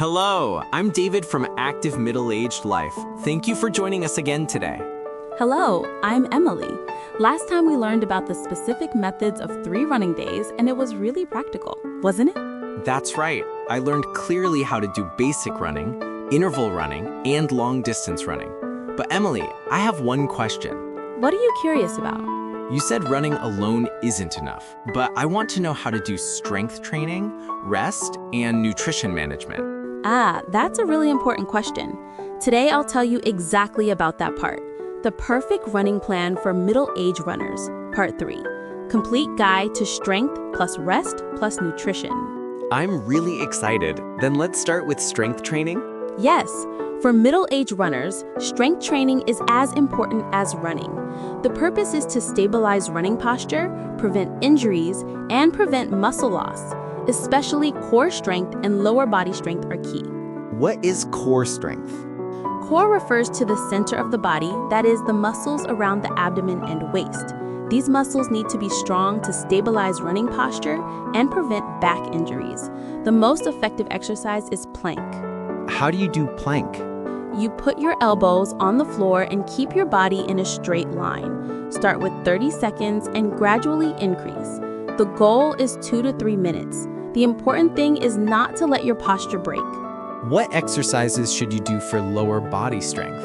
Hello, I'm David from Active Middle-Aged Life. Thank you for joining us again today. Hello, I'm Emily. Last time we learned about the specific methods of 3 running days, and it was really practical, wasn't it? That's right. I learned clearly how to do basic running, interval running, and long-distance running. But Emily, I have one question. What are you curious about? You said running alone isn't enough, but I want to know how to do strength training, rest, and nutrition management. That's a really important question. Today I'll tell you exactly about that part. The perfect running plan for middle-aged runners, part 3. Complete guide to strength plus rest plus nutrition. I'm really excited. Then let's start with strength training. Yes, for middle-aged runners, strength training is as important as running. The purpose is to stabilize running posture, prevent injuries, and prevent muscle loss. Especially core strength and lower body strength are key. What is core strength? Core refers to the center of the body, that is, the muscles around the abdomen and waist. These muscles need to be strong to stabilize running posture and prevent back injuries. The most effective exercise is plank. How do you do plank? You put your elbows on the floor and keep your body in a straight line. Start with 30 seconds and gradually increase. The goal is 2 to 3 minutes. The important thing is not to let your posture break. What exercises should you do for lower body strength?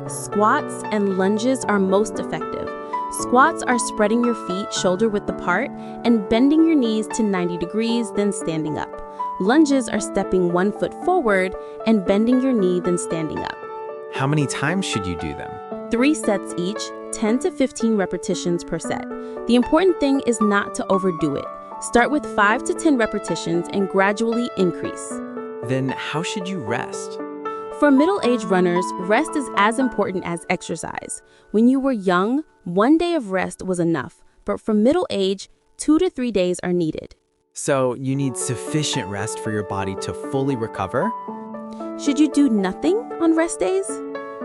Squats and lunges are most effective. Squats are spreading your feet shoulder-width apart and bending your knees to 90 degrees, then standing up. Lunges are stepping 1 foot forward and bending your knee, then standing up. How many times should you do them? 3 sets each, 10 to 15 repetitions per set. The important thing is not to overdo it. Start with 5 to 10 repetitions and gradually increase. Then how should you rest? For middle-aged runners, rest is as important as exercise. When you were young, 1 day of rest was enough, but for middle age, 2 to 3 days are needed. So you need sufficient rest for your body to fully recover? Should you do nothing on rest days?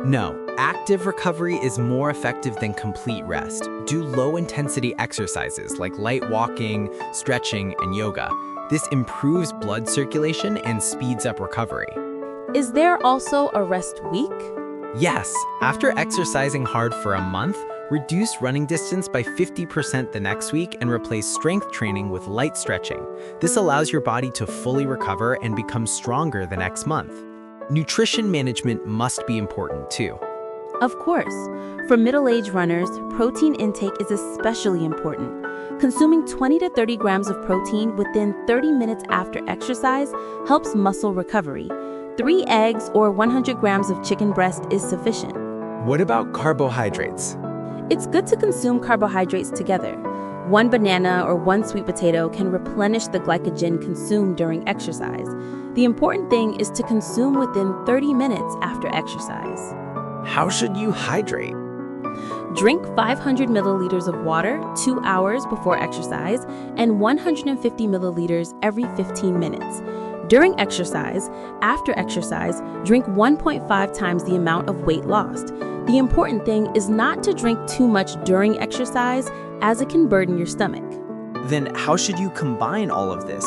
No, active recovery is more effective than complete rest. Do low-intensity exercises like light walking, stretching, and yoga. This improves blood circulation and speeds up recovery. Is there also a rest week? Yes, after exercising hard for a month, reduce running distance by 50% the next week and replace strength training with light stretching. This allows your body to fully recover and become stronger the next month. Nutrition management must be important too. Of course. For middle-aged runners, protein intake is especially important. Consuming 20 to 30 grams of protein within 30 minutes after exercise helps muscle recovery. 3 eggs or 100 grams of chicken breast is sufficient. What about carbohydrates? It's good to consume carbohydrates together. 1 banana or 1 sweet potato can replenish the glycogen consumed during exercise. The important thing is to consume within 30 minutes after exercise. How should you hydrate? Drink 500 milliliters of water 2 hours before exercise and 150 milliliters every 15 minutes. During exercise, after exercise, drink 1.5 times the amount of weight lost. The important thing is not to drink too much during exercise, as it can burden your stomach. Then how should you combine all of this?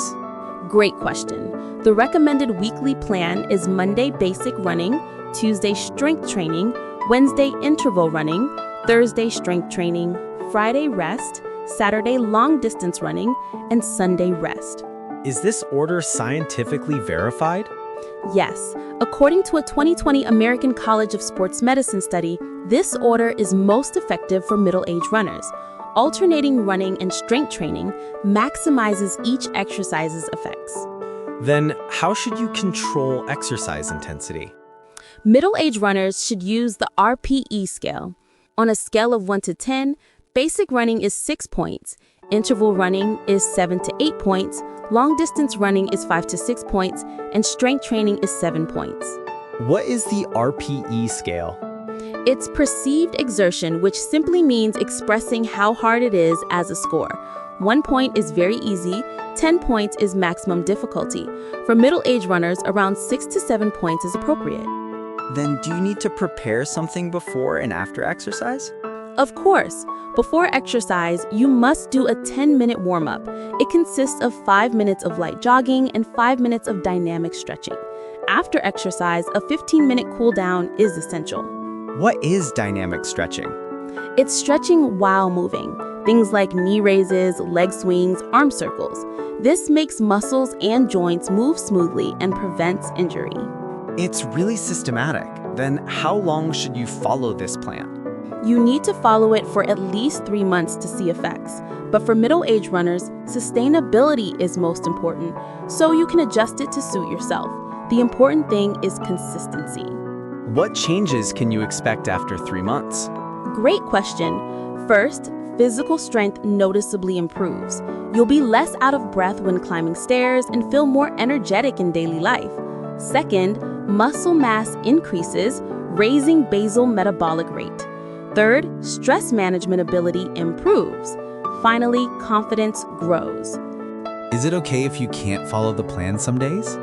Great question. The recommended weekly plan is Monday basic running, Tuesday strength training, Wednesday interval running, Thursday strength training, Friday rest, Saturday long distance running, and Sunday rest. Is this order scientifically verified? Yes. According to a 2020 American College of Sports Medicine study, this order is most effective for middle-aged runners. Alternating running and strength training maximizes each exercise's effects. Then how should you control exercise intensity? Middle-aged runners should use the RPE scale. On a scale of 1 to 10, basic running is 6 points, interval running is 7 to 8 points, long distance running is 5 to 6 points, and strength training is 7 points. What is the RPE scale? It's perceived exertion, which simply means expressing how hard it is as a score. 1 point is very easy, 10 points is maximum difficulty. For middle-aged runners, around 6 to 7 points is appropriate. Then do you need to prepare something before and after exercise? Of course. Before exercise, you must do a 10-minute warm-up. It consists of 5 minutes of light jogging and 5 minutes of dynamic stretching. After exercise, a 15-minute cool down is essential. What is dynamic stretching? It's stretching while moving. Things like knee raises, leg swings, arm circles. This makes muscles and joints move smoothly and prevents injury. It's really systematic. Then how long should you follow this plan? You need to follow it for at least 3 months to see effects. But for middle-aged runners, sustainability is most important, so you can adjust it to suit yourself. The important thing is consistency. What changes can you expect after 3 months? Great question. First, physical strength noticeably improves. You'll be less out of breath when climbing stairs and feel more energetic in daily life. Second, muscle mass increases, raising basal metabolic rate. Third, stress management ability improves. Finally, confidence grows. Is it okay if you can't follow the plan some days?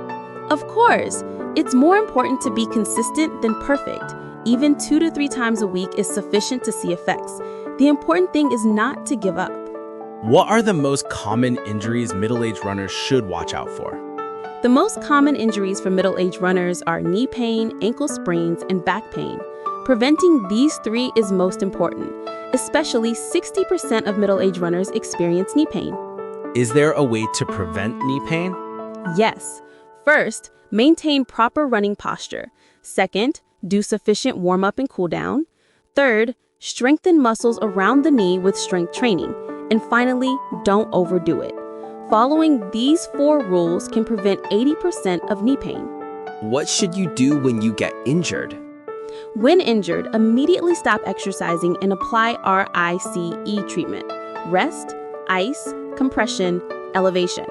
Of course, it's more important to be consistent than perfect. Even 2 to 3 times a week is sufficient to see effects. The important thing is not to give up. What are the most common injuries middle-aged runners should watch out for? The most common injuries for middle-aged runners are knee pain, ankle sprains, and back pain. Preventing these 3 is most important. Especially 60% of middle-aged runners experience knee pain. Is there a way to prevent knee pain? Yes. First, maintain proper running posture. Second, do sufficient warm-up and cool-down. Third, strengthen muscles around the knee with strength training. And finally, don't overdo it. Following these 4 rules can prevent 80% of knee pain. What should you do when you get injured? When injured, immediately stop exercising and apply RICE treatment. Rest, ice, compression, elevation.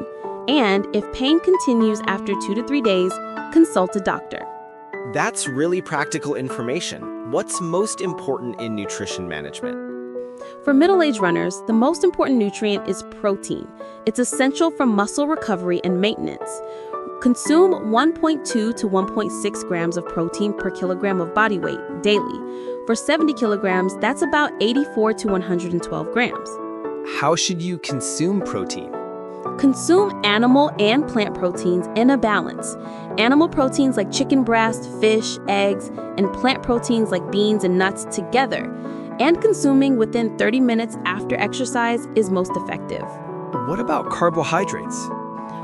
And if pain continues after 2 to 3 days, consult a doctor. That's really practical information. What's most important in nutrition management? For middle-aged runners, the most important nutrient is protein. It's essential for muscle recovery and maintenance. Consume 1.2 to 1.6 grams of protein per kilogram of body weight daily. For 70 kilograms, that's about 84 to 112 grams. How should you consume protein? Consume animal and plant proteins in a balance. Animal proteins like chicken breast, fish, eggs, and plant proteins like beans and nuts together. And consuming within 30 minutes after exercise is most effective. What about carbohydrates?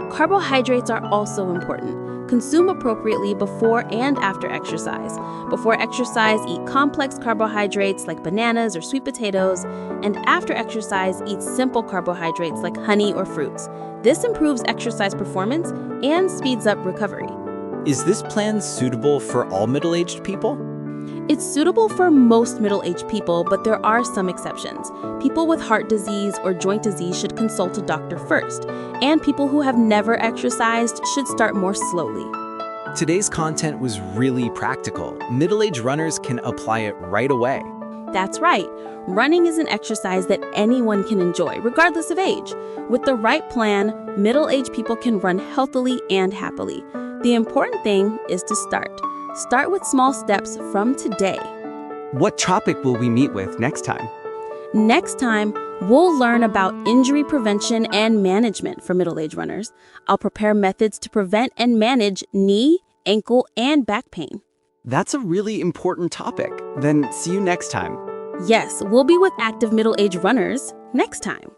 Carbohydrates are also important. Consume appropriately before and after exercise. Before exercise, eat complex carbohydrates like bananas or sweet potatoes, and after exercise, eat simple carbohydrates like honey or fruits. This improves exercise performance and speeds up recovery. Is this plan suitable for all middle-aged people? It's suitable for most middle-aged people, but there are some exceptions. People with heart disease or joint disease should consult a doctor first, and people who have never exercised should start more slowly. Today's content was really practical. Middle-aged runners can apply it right away. That's right. Running is an exercise that anyone can enjoy, regardless of age. With the right plan, middle-aged people can run healthily and happily. The important thing is to start. Start with small steps from today. What topic will we meet with next time? Next time, we'll learn about injury prevention and management for middle-aged runners. I'll prepare methods to prevent and manage knee, ankle, and back pain. That's a really important topic. Then see you next time. Yes, we'll be with active middle-aged runners next time.